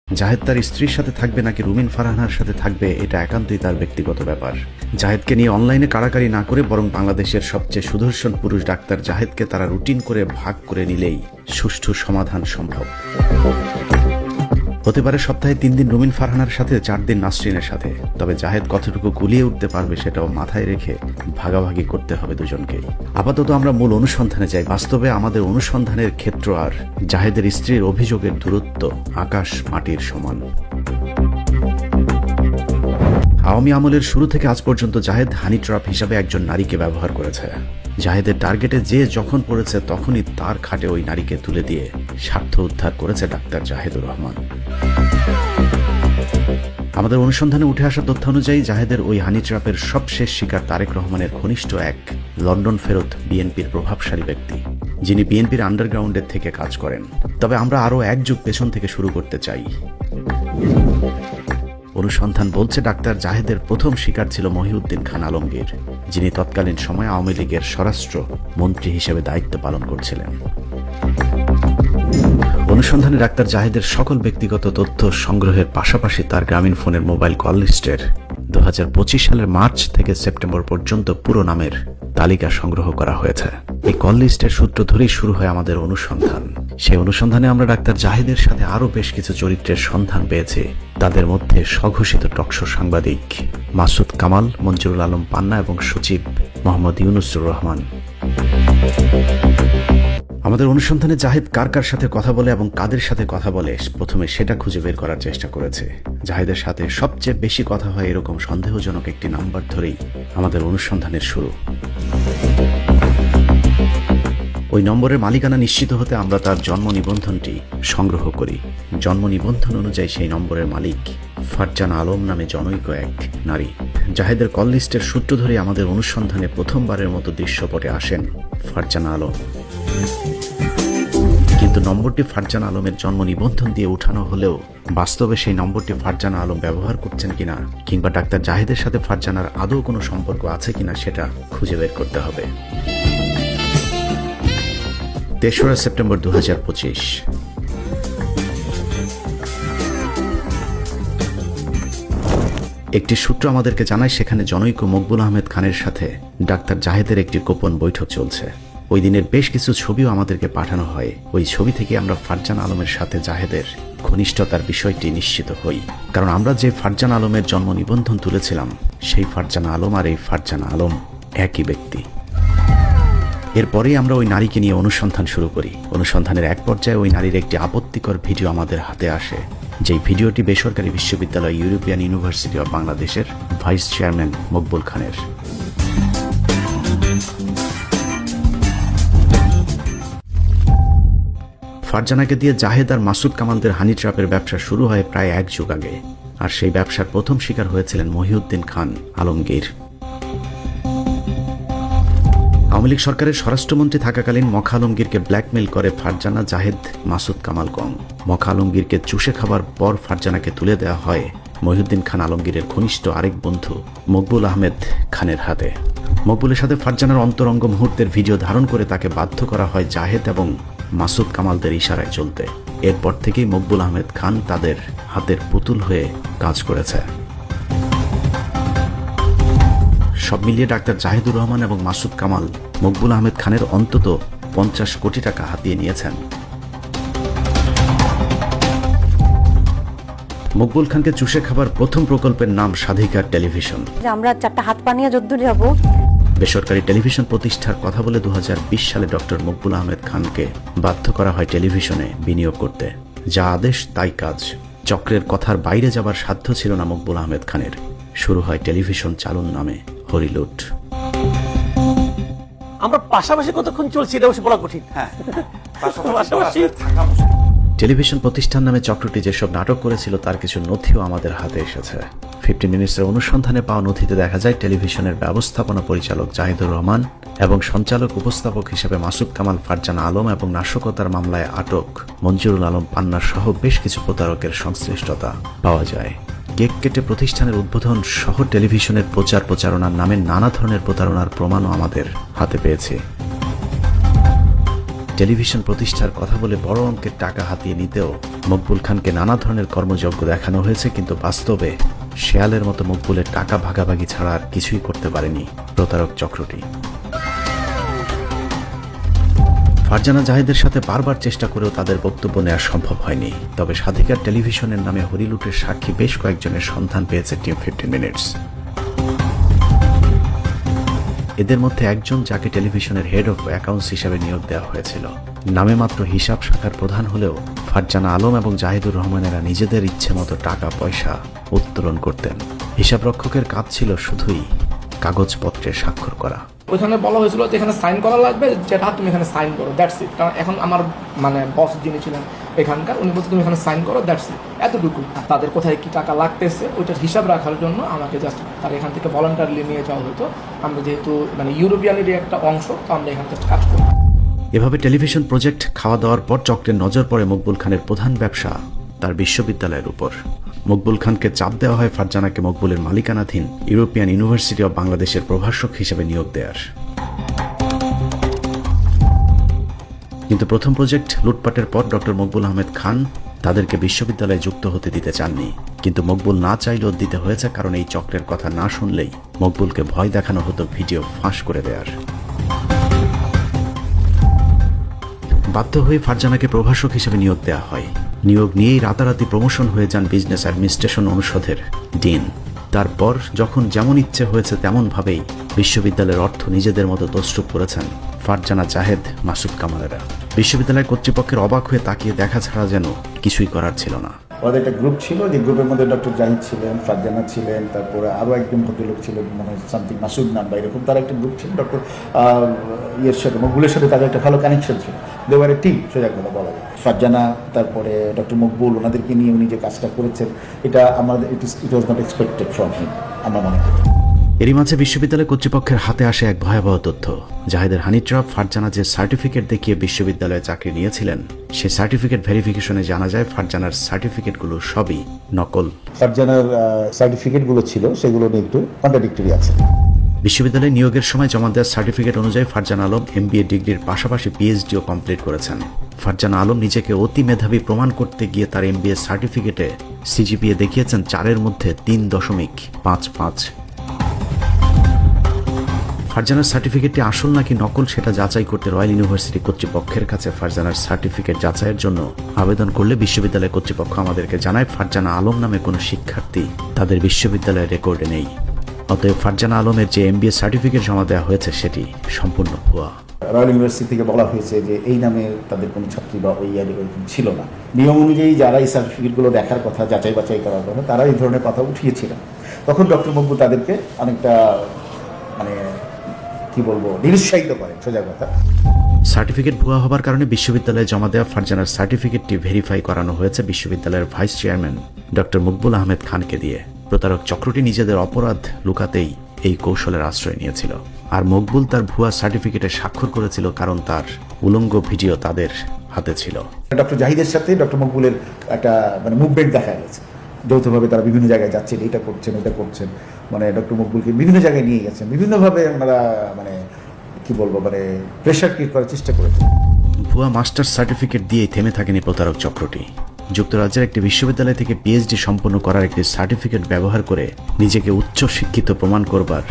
জাহেদ তার স্ত্রীর সাথে থাকবে নাকি রুমিন ফারহানার সাথে থাকবে এটা একান্তই তার ব্যক্তিগত ব্যাপার। জাহেদকে নিয়ে অনলাইনে কাড়াকাড়ি না করে বরং বাংলাদেশের সবচেয়ে সুদর্শন পুরুষ ডাক্তার জাহেদকে তারা রুটিন করে ভাগ করে নিলেই সুষ্ঠু সমাধান সম্ভব। হতে পারে সপ্তাহে 3 দিন রুমিন ফারহানার সাথে, 4 দিন নাসরিনের সাথে। তবে জাহেদ কতটুকু গুলিয়ে উঠতে পারবে সেটাও মাথায় রেখে ভাগাভাগি করতে হবে দুজনকেই। আপাতত আমরা মূল অনুসন্ধানে যাই। বাস্তবে আমাদের অনুসন্ধানের ক্ষেত্র আর জাহেদের স্ত্রীর অভিযোগের দূরত্ব আকাশ মাটির সমান। আওয়ামী আমলের শুরু থেকে আজ পর্যন্ত জাহেদ হানি ট্র্যাপ হিসাবে একজন নারীকে ব্যবহার করেছে। জাহেদের টার্গেটে যে যখন পড়েছে তখনই তার খাটে ওই নারীকে তুলে দিয়ে স্বার্থ উদ্ধার করেছে ডাক্তার জাহেদুর রহমান। আমাদের অনুসন্ধানে উঠে আসা তথ্য অনুযায়ী জাহেদের ওই হানি ট্র্যাপের সবশেষ শিকার তারেক রহমানের ঘনিষ্ঠ এক লন্ডন ফেরত বিএনপির প্রভাবশালী ব্যক্তি, যিনি বিএনপির আন্ডারগ্রাউন্ডের থেকে কাজ করেন। তবে আমরা আরও এক যুগ পেছন থেকে শুরু করতে চাই। অনুসন্ধান বলছে ডাক্তার জাহেদের প্রথম শিকার ছিল মহিউদ্দিন খান আলমগীর, যিনি তৎকালীন সময়ে আওয়ামী লীগের স্বরাষ্ট্র মন্ত্রী হিসেবে দায়িত্ব পালন করছিলেন। অনুসন্ধানে ডাক্তার জাহেদের সকল ব্যক্তিগত তথ্য সংগ্রহের পাশাপাশি তার গ্রামীণ ফোনের মোবাইল কল লিস্টের 2025 সালের মার্চ থেকে সেপ্টেম্বর পর্যন্ত পুরো নামের তালিকা সংগ্রহ করা হয়েছে। এই কল লিস্টের সূত্র ধরেই শুরু হয় আমাদের অনুসন্ধান। সেই অনুসন্ধানে আমরা ডাক্তার জাহেদের সাথে আরও বেশ কিছু চরিত্রের সন্ধান পেয়েছি। তাদের মধ্যে স্বঘোষিত টকশো সাংবাদিক মাসুদ কামাল, মঞ্জুরুল আলম পান্না এবং সচিব মোহাম্মদ ইউনুসুর রহমান। আমাদের অনুসন্ধানে জাহেদ কার কার সাথে কথা বলে এবং কাদের সাথে কথা বলে প্রথমে সেটা খুঁজে বের করার চেষ্টা করেছে। জাহেদের সাথে সবচেয়ে বেশি কথা হয় এরকম সন্দেহজনক একটি নাম্বার ধরেই আমাদের অনুসন্ধানের শুরু। ওই নম্বরের মালিকানা নিশ্চিত হতে আমরা তার জন্ম নিবন্ধনটি সংগ্রহ করি। জন্ম নিবন্ধন অনুযায়ী সেই নম্বরের মালিক ফারজানা আলম নামে জনৈক এক নারী। জাহেদের কল লিস্টের সূত্র ধরে আমাদের অনুসন্ধানে প্রথমবারের মতো দৃশ্যপটে আসেন ফারজানা আলম। কিন্তু নম্বরটি ফারজানা আলমের জন্ম নিবন্ধন দিয়ে উঠানো হলেও বাস্তবে সেই নম্বরটি ফারজানা আলম ব্যবহার করছেন কিনা কিংবা ডাক্তার জাহেদের সাথে ফারজানার আদৌ কোনো সম্পর্ক আছে কিনা সেটা খুঁজে বের করতে হবে। 3রা সেপ্টেম্বর 2025। একটি সূত্র আমাদেরকে জানায় সেখানে জনৈক মকবুল আহমেদ খানের সাথে ডাক্তার জাহেদের একটি গোপন বৈঠক চলছে। ওই দিনের বেশ কিছু ছবিও আমাদেরকে পাঠানো হয়। ওই ছবি থেকে আমরা ফারজানা আলমের সাথে জাহেদের ঘনিষ্ঠতার বিষয়টি নিশ্চিত হই, কারণ আমরা যে ফারজানা আলমের জন্ম নিবন্ধন তুলেছিলাম সেই ফারজানা আলম আর এই ফারজানা আলম একই ব্যক্তি। এরপরেই আমরা ওই নারীকে নিয়ে অনুসন্ধান শুরু করি। অনুসন্ধানের এক পর্যায়ে ওই নারীর একটি আপত্তিকর ভিডিও আমাদের হাতে আসে, যেই ভিডিওটি বেসরকারি বিশ্ববিদ্যালয় ইউরোপিয়ান ইউনিভার্সিটি অব বাংলাদেশের ভাইস চেয়ারম্যান মকবুল খানের। ফারজানাকে দিয়ে জাহেদ আর মাসুদ কামালদের হানি ট্র্যাপের ব্যবসা শুরু হয় প্রায় 1 যুগ আগে, আর সেই ব্যবসার প্রথম শিকার হয়েছিলেন মহিউদ্দিন খান আলমগীর। আওয়ামী লীগ সরকারের স্বরাষ্ট্রমন্ত্রী থাকাকালীন মখা আলমগীরকে ব্ল্যাকমেইল করে ফারজানা, জাহেদ, মাসুদ কামাল গং। মখা আলমগীরকে চুষে খাবার পর ফারজানাকে তুলে দেওয়া হয় মহিউদ্দিন খান আলমগীরের ঘনিষ্ঠ আরেক বন্ধু মকবুল আহমেদ খানের হাতে। মকবুলের সাথে ফারজানার অন্তরঙ্গ মুহূর্তের ভিডিও ধারণ করে তাকে বাধ্য করা হয় জাহেদ এবং মাসুদ কামালদের ইশারায় চলতে। এরপর থেকেই মকবুল আহমেদ খান তাদের হাতের পুতুল হয়ে কাজ করেছে। সব মিলিয়ে ডাক্তার জাহেদুর রহমান এবং মাসুদ কামাল মকবুল আহমেদ খানের অন্তত 50 কোটি টাকা হাতিয়ে নিয়েছেন। মকবুল খানকে চুষে খাবার প্রথম প্রকল্পের নাম স্বাধিকার টেলিভিশন। আমরা 4টা হাত পানিয়ে যুদ্ধ যাব। বেসরকারি টেলিভিশন প্রতিষ্ঠার কথা বলে 2020 সালে ডক্টর মকবুল আহমেদ খানকে বাধ্য করা হয় টেলিভিশনে বিনিয়োগ করতে। যা আদেশ তাই কাজ। চক্রের কথার বাইরে যাবার সাধ্য ছিল না মকবুল আহমেদ খানের। শুরু হয় টেলিভিশন চালুন নামে হরিলুট। আমরা পাশাপাশি কতক্ষণ চলছি এটা অবশ্য বলা কঠিন। পাশাপাশি টেলিভিশন প্রতিষ্ঠান নামে চক্রটি যেসব নাটক করেছিল তার কিছু নথিও আমাদের হাতে এসেছে। 15 মিনিটসের অনুসন্ধানে পাওয়া নথিতে দেখা যায় টেলিভিশনের ব্যবস্থাপনা পরিচালক জাহিদুর রহমান এবং সঞ্চালক উপস্থাপক হিসেবে মাসুদ কামাল, ফারজানা আলম এবং নাশকতার মামলায় আটক মঞ্জুরুল আলম পান্নার সহ বেশ কিছু প্রতারকের সংশ্লিষ্টতা পাওয়া যায়। কেক কেটে প্রতিষ্ঠানের উদ্বোধন সহ টেলিভিশনের প্রচারণার নামে নানা ধরনের প্রতারণার প্রমাণও আমাদের হাতে পেয়েছে। টেলিভিশন প্রতিষ্ঠার কথা বলে বড় অঙ্কের টাকা হাতিয়ে নিতেও মকবুল খানকে নানা ধরনের কর্মযজ্ঞ দেখানো হয়েছে, কিন্তু বাস্তবে শেয়ালের মতো মকবুলের টাকা ভাগাভাগি ছাড়া আর কিছুই করতে পারেনি প্রতারক চক্রটি। ফারজানা জাহেদের সাথে বারবার চেষ্টা করেও তাদের বক্তব্য নেওয়া সম্ভব হয়নি। তবে স্বাধিকার টেলিভিশনের নামে হরিলুটের সাক্ষী বেশ কয়েকজনের সন্ধান পেয়েছে টিম 15 মিনিটস। এদের মধ্যে একজন, যাকে টেলিভিশনের হেড অফ অ্যাকাউন্টস হিসাবে নিয়োগ দেওয়া হয়েছিল, নামে মাত্র হিসাব শাখার প্রধান হলেও ফারজানা আলম এবং জাহিদুর রহমানেরা নিজেদের ইচ্ছে মতো টাকা পয়সা উত্তোলন করতেন। হিসাবরক্ষকের কাজ ছিল শুধুই কাগজপত্রে স্বাক্ষর করা। ওইখানে বলা হয়েছিল যে এখানে সাইন করা লাগবে, যেটা তুমি এখানে সাইন করো, দ্যাটস ইট। কারণ এখন আমার বস যিনি ছিলেন এখানকার, উনি বলছে তুমি এখানে সাইন করো, দ্যাটস ইট, এতটুকু। তাদের কোথায় কি টাকা লাগতেছে ওইটার হিসাব রাখার জন্য আমাকে জাস্ট তার এখান থেকে ভলান্টারিলি নিয়ে যাওয়া হতো। আমরা যেহেতু ইউরোপিয়ানেরই একটা অংশ, তো আমরা এখান থেকে কাজ করি। এভাবে টেলিভিশন প্রজেক্ট খাওয়া দাওয়ার পর চক্রের নজর পড়ে মকবুল খানের প্রধান ব্যবসা তার বিশ্ববিদ্যালয়ের উপর। মকবুল খানকে চাপ দেওয়া হয় ফারজানাকে মকবুলের মালিকানাধীন ইউরোপিয়ান ইউনিভার্সিটি অব বাংলাদেশের প্রভাষক হিসেবে নিয়োগ দেওয়ার। কিন্তু প্রথম প্রজেক্ট লুটপাটের পর ডক্টর মকবুল আহমেদ খান তাদেরকে বিশ্ববিদ্যালয়ে যুক্ত হতে দিতে চাননি। কিন্তু মকবুল না চাইলেও দিতে হয়েছে, কারণ এই চক্রের কথা না শুনলেই মকবুলকে ভয় দেখানো হতো ভিডিও ফাঁস করে দেওয়ার। বাধ্য হয়ে ফারজানাকে প্রভাষক হিসেবে নিয়োগ দেওয়া হয়। নিয়োগ নিয়েই রাতারাতি প্রমোশন হয়ে যান বিজনেস অ্যাডমিনিস্ট্রেশন অনুষদের ডিন। তারপর যখন যেমন ইচ্ছে হয়েছে তেমনভাবেই বিশ্ববিদ্যালয়ের অর্থ নিজেদের মতো তছরূপ করেছেন ফারজানা, জাহেদ, মাসুদ কামালেরা। বিশ্ববিদ্যালয় কর্তৃপক্ষের অবাক হয়ে তাকিয়ে দেখা ছাড়া যেন কিছুই করার ছিল না। আমাদের একটা গ্রুপ ছিল, যে গ্রুপের মধ্যে ডক্টর জাহিদ ছিলেন, ফারজানা ছিলেন, তারপরে আরও একজন ভদ্রলোক ছিলেন, মানে সামথিং মাসুদ নাম বা এরকম, তার একটা গ্রুপ ছিল। ডক্টর ইয়ের সাথে মকবুলের সাথে তাদের একটা ভালো কানেকশন ছিল, দেওয়ারের টিম সোজা কথা বলা যায়। ফারজানা, তারপরে ডক্টর মকবুল, ওনাদেরকে নিয়ে উনি যে কাজটা করেছেন, এটা আমাদের it was not expected from him, আমরা মনে করি। এরই মাঝে বিশ্ববিদ্যালয় কর্তৃপক্ষের হাতে আসে এক ভয়াবহ তথ্য। জাহেদের হানি ট্র্যাপ ফারজানা যে সার্টিফিকেট দেখিয়ে বিশ্ববিদ্যালয়ে চাকরি নিয়েছিলেন, সে সার্টিফিকেট ভেরিফিকেশনে জানা যায় ফারজানার সার্টিফিকেটগুলো সবই নকল। ফারজানার সার্টিফিকেটগুলো ছিল, সেগুলো নিয়ে একটু কন্ট্রাডিক্টরি আছে। বিশ্ববিদ্যালয়ে নিয়োগের সময় জমা দেওয়ার সার্টিফিকেট অনুযায়ী ফারজানা আলম MBA ডিগ্রির পাশাপাশি PhDও কমপ্লিট করেছেন। ফারজানা আলম নিজেকে অতি মেধাবী প্রমাণ করতে গিয়ে তার MBA সার্টিফিকেটে CGPA দেখিয়েছেন 4-এর মধ্যে 3.55। ফারজানার সার্টিফিকেটটি আসল নাকি নকল সেটা যাচাই করতে রয়্যাল ইউনিভার্সিটি কর্তৃপক্ষের কাছে ফারজানার সার্টিফিকেট যাচাইয়ের জন্য আবেদন করলে বিশ্ববিদ্যালয় কর্তৃপক্ষ আমাদেরকে জানায় ফারজানা আলম নামে কোনো শিক্ষার্থী তাদের বিশ্ববিদ্যালয়ের রেকর্ডে নেই। অতএব ফারজানা আলমের যে MBA সার্টিফিকেট জমা দেওয়া হয়েছে সেটি সম্পূর্ণ ভুয়া। রয়্যাল ইউনিভার্সিটি থেকে বলা হয়েছে যে এই নামে তাদের কোনো ছাত্রী বা ওই ইয়ারে ওইরকম ছিল না। নিয়ম অনুযায়ী যারা এই সার্টিফিকেটগুলো দেখার কথা, যাচাই বাছাই করার কথা, তারা এই ধরনের কথা উঠিয়েছিলেন। তখন ডক্টর মকবুল তাদেরকে অনেকটা কি বলবো, নিরুৎসাহিত করেন সোজা কথা। সার্টিফিকেট ভুয়া হবার কারণে বিশ্ববিদ্যালয়ে জমা দেওয়া ফারজানার সার্টিফিকেটটি ভেরিফাই করানো হয়েছে বিশ্ববিদ্যালয়ের vice chairman doctor Maqbool Ahmed খানকে দিয়ে। প্রতারক চক্রটি নিজেদের অপরাধ লুকাতেই এই কৌশলের আশ্রয় নিয়েছিল। আর মকবুল তার ভুয়া সার্টিফিকেটে স্বাক্ষর করেছিল কারণ তার উলঙ্গ ভিডিও তাদের হাতে ছিল। ডক্টর জাহিদের সাথে ডক্টর মকবুলের একটা মুভমেন্ট দেখা গেছে, যৌথভাবে তারা বিভিন্ন জায়গায় যাচ্ছেন, এটা করছেন ওটা করছেন, ডক্টর মকবুলকে বিভিন্ন জায়গায় নিয়ে গেছেন, বিভিন্নভাবে ওনারা কি বলবো প্রেশার ক্রিয়েট করার চেষ্টা করেছেন। ভুয়া মাস্টার্স সার্টিফিকেট দিয়েই থেমে থাকেনি প্রতারক চক্রটি। যুক্তরাজ্যের একটি বিশ্ববিদ্যালয় থেকে PhD সম্পন্ন করার একটি সার্টিফিকেট ব্যবহার করে নিজেকে উচ্চ শিক্ষিত প্রমাণ করবার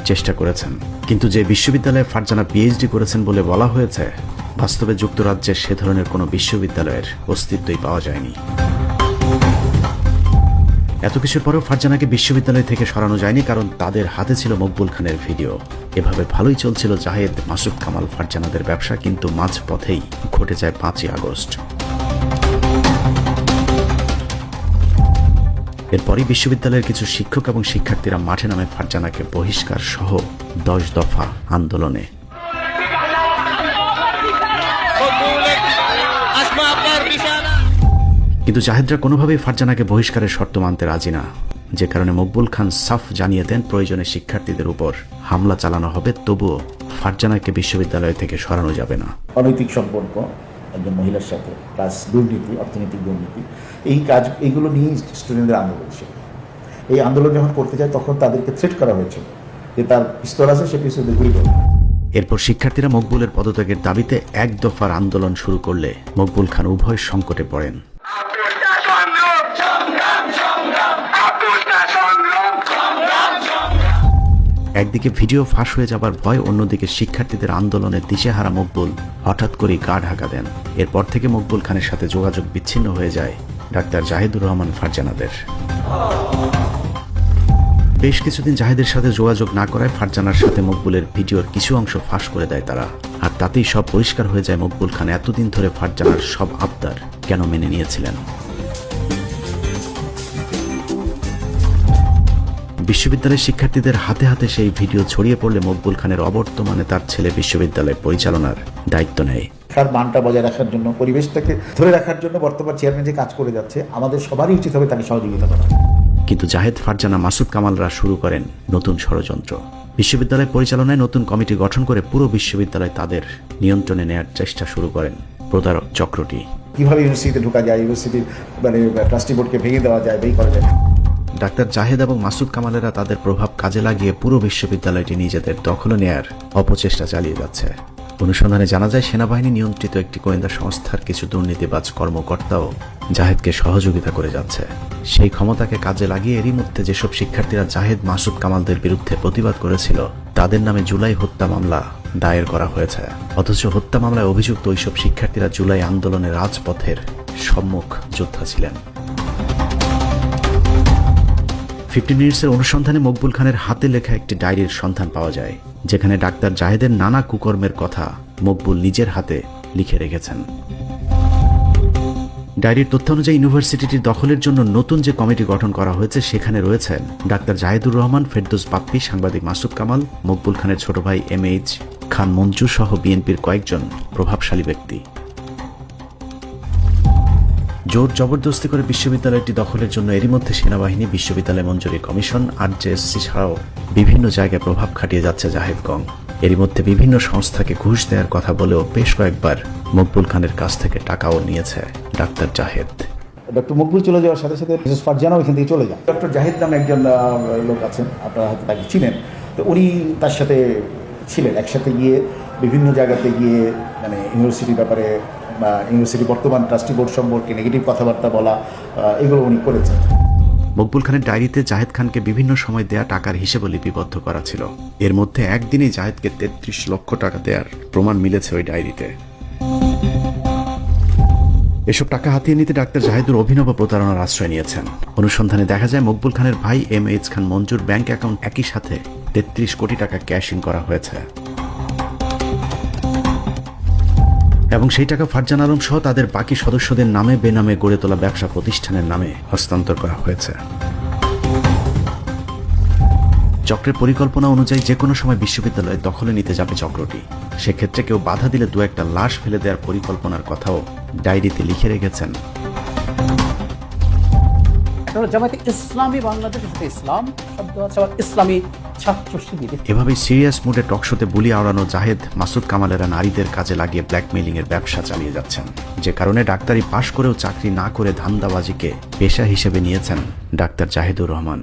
চেষ্টা করেছেন। কিন্তু যে বিশ্ববিদ্যালয়ে ফারজানা PhD করেছেন বলে বলা হয়েছে, বাস্তবে যুক্তরাজ্যের সে ধরনের কোনো বিশ্ববিদ্যালয়ের অস্তিত্বই পাওয়া যায়নি। এত কিছুর পরেও ফারজানাকে বিশ্ববিদ্যালয় থেকে সরানো যায়নি, কারণ তাদের হাতে ছিল মকবুল খানের ভিডিও। এভাবে ভালোই চলছিল জাহেদ, মাসুদ কামাল, ফারজানাদের ব্যবসা। কিন্তু মাঝপথেই ঘটে যায় 5ই আগস্ট। এরপরই বিশ্ববিদ্যালয়ের কিছু শিক্ষক এবং শিক্ষার্থীরা মাঠে নামে ফারজানাকে বহিষ্কার সহ 10 দফা আন্দোলনে। কিন্তু জাহেদরা কোনোভাবেই ফারজানাকে বহিষ্কারের শর্ত মানতে রাজি না, যে কারণে মকবুল খান সাফ জানিয়ে দেন প্রয়োজনে শিক্ষার্থীদের উপর হামলা চালানো হবে, তবুও ফারজানাকে বিশ্ববিদ্যালয় থেকে সরানো যাবে না। অনৈতিক সম্পর্ক একজন মহিলার সাথে, প্লাস দুর্নীতি, অর্থনৈতিক দুর্নীতি, এইগুলো নিয়ে স্টুডেন্টদের আন্দোলন ছিল। এই আন্দোলন যখন করতে যায় তখন তাদেরকে থ্রেট করা হয়েছিল যে তার পিস্তল আছে, সে পিস্তল দিয়ে গুলি করবে। এরপর শিক্ষার্থীরা মকবুলের পদত্যাগের দাবিতে এক দফার আন্দোলন শুরু করলে মকবুল খান উভয় সংকটে পড়েন। একদিকে ভিডিও ফাঁস হয়ে যাবার ভয়, অন্যদিকে শিক্ষার্থীদের আন্দোলনের দিশেহারা মকবুল হঠাৎ করেই গা ঢাকা দেন। এরপর থেকে মকবুল খানের সাথে যোগাযোগ বিচ্ছিন্ন হয়ে যায় ডাক্তার জাহিদুর রহমান ফারজানাদের। বেশ কিছুদিন জাহিদের সাথে যোগাযোগ না করায় ফারজানার সাথে মকবুলের ভিডিওর কিছু অংশ ফাঁস করে দেয় তারা। আর তাতেই সব পরিষ্কার হয়ে যায় মকবুল খান এতদিন ধরে ফারজানার সব আবদার কেন মেনে নিয়েছিলেন। বিশ্ববিদ্যালয়ের শিক্ষার্থীদের হাতে হাতে সেই ভিডিও ছড়িয়ে পড়লে মকবুল খানের অবর্তমানে তার ছেলে বিশ্ববিদ্যালয় পরিচালনার দায়িত্ব নেয়। তার মানটা বজায় রাখার জন্য, পরিবেশটাকে ধরে রাখার জন্য বর্তমান চেয়ারম্যান যে কাজ করে যাচ্ছে, আমাদের সবারই উচিত হবে তাকে সহযোগিতা করা। কিন্তু জাহেদ, ফারজানা, মাসুদ কামালরা শুরু করেন নতুন ষড়যন্ত্র। বিশ্ববিদ্যালয় পরিচালনায় নতুন কমিটি গঠন করে পুরো বিশ্ববিদ্যালয় তাদের নিয়ন্ত্রণে নেয়ার চেষ্টা শুরু করেন প্রতারক চক্রটি। কিভাবে ইউনিভার্সিটিতে ঢোকা যায়, ইউনিভার্সিটির ট্রাস্টি বোর্ডকে ভেঙে দেওয়া যায়, বেই করা যায়। ডাক্তার জাহেদ এবং মাসুদ কামালেরা তাদের প্রভাব কাজে লাগিয়ে পুরো বিশ্ববিদ্যালয়টি নিজেদের দখলে নেয়ার অপচেষ্টা চালিয়ে যাচ্ছে। অনুসন্ধানে জানা যায় সেনাবাহিনী নিয়ন্ত্রিত একটি গোয়েন্দা সংস্থার কিছু দুর্নীতিবাজ কর্মকর্তাও জাহেদকে সহযোগিতা করে যাচ্ছে। সেই ক্ষমতাকে কাজে লাগিয়ে এরই মধ্যে যেসব শিক্ষার্থীরা জাহেদ, মাসুদ কামালদের বিরুদ্ধে প্রতিবাদ করেছিল তাদের নামে জুলাই হত্যা মামলা দায়ের করা হয়েছে। অথচ হত্যা মামলায় অভিযুক্ত ওইসব শিক্ষার্থীরা জুলাই আন্দোলনের রাজপথের সম্মুখ যোদ্ধা ছিলেন। 15 মিনিটসের অনুসন্ধানে মকবুল খানের হাতে লেখা একটি ডায়েরির সন্ধান পাওয়া যায়, যেখানে ডাক্তার জাহেদের নানা কুকর্মের কথা মকবুল নিজের হাতে লিখে রেখেছেন। ডায়েরির তথ্য অনুযায়ী ইউনিভার্সিটিটির দখলের জন্য নতুন যে কমিটি গঠন করা হয়েছে সেখানে রয়েছেন ডাক্তার জাহিদুর রহমান, ফেরদৌস বাপ্পি, সাংবাদিক মাসুদ কামাল, মকবুল খানের ছোট ভাই MH খান মঞ্জু সহ বিএনপির কয়েকজন প্রভাবশালী ব্যক্তি। জোর জবরদস্তি করে বিশ্ববিদ্যালয়টি দখলের জন্য এরই মধ্যে সেনাবাহিনী, বিশ্ববিদ্যালয় মঞ্জুরি কমিশন, RJSC ছাড়াও বিভিন্ন জায়গায় প্রভাব খাটিয়ে যাচ্ছে জাহেদ গং। এরই মধ্যে বিভিন্ন সংস্থাকে ঘুষ দেওয়ার কথা বলেও বেশ কয়েকবার মকবুল খানের কাছ থেকে টাকাও নিয়েছে ডাক্তার জাহেদ। ডক্টর মকবুল চলে যাওয়ার সাথে সাথে মিসেস ফারজানাও এখান থেকে চলে যান। ডক্টর জাহেদ নামে একজন লোক আছেন, আপনারা হয়তো তাকে চিনেন। তো উনি তার সাথে ছিলেন, একসাথে গিয়ে বিভিন্ন জায়গাতে গিয়ে মানে ইউনিভার্সিটির ব্যাপারে বা ইউনিভার্সিটি বর্তমান ট্রাস্টি বোর্ড সম্পর্কে নেগেটিভ কথাবার্তা বলা, এগুলো উনি করেছেন। মকবুল খানের ডায়েরিতে জাহেদ খানকে বিভিন্ন সময় দেয়া টাকার হিসেবে লিপিবদ্ধ করা ছিল। এর মধ্যে একদিনই জাহেদকে 33 লক্ষ টাকা দেওয়ার প্রমাণ মিলেছে ওই ডায়েরিতে। এসব টাকা হাতিয়ে নিতে ডাক্তার জাহেদুর অভিনব প্রতারণার আশ্রয় নিয়েছেন। অনুসন্ধানে দেখা যায় মকবুল খানের ভাই MH খান মঞ্জুর ব্যাংক অ্যাকাউন্ট একই সাথে 33 কোটি টাকা ক্যাশ ইন করা হয়েছে এবং সেই টাকা ফারজান আলম সহ তাদের বাকি সদস্যদের নামে বেনামে গড়ে তোলা ব্যবসা প্রতিষ্ঠানের নামে হস্তান্তর করা হয়েছে। চক্রের পরিকল্পনা অনুযায়ী যে কোনো সময় বিশ্ববিদ্যালয় দখলে নিতে যাবে চক্রটি। সেক্ষেত্রে কেউ বাধা দিলে দু একটা লাশ ফেলে দেওয়ার পরিকল্পনার কথাও ডায়েরিতে লিখে রেখেছেন। জামায়াতে ইসলামী বাংলাদেশ, ইসলাম শব্দ আছে, ইসলামী ছাত্র শিবির। এভাবেই সিরিয়াস মুডে টকশোতে বুলি আওড়ানো জাহেদ, মাসুদ কামালেরা নারীদের কাজে লাগিয়ে ব্ল্যাকমেইলিং এর ব্যবসা চালিয়ে যাচ্ছেন, যে কারণে ডাক্তারি পাশ করেও চাকরি না করে ধান্দাবাজিকে পেশা হিসেবে নিয়েছেন ডাক্তার জাহিদুর রহমান।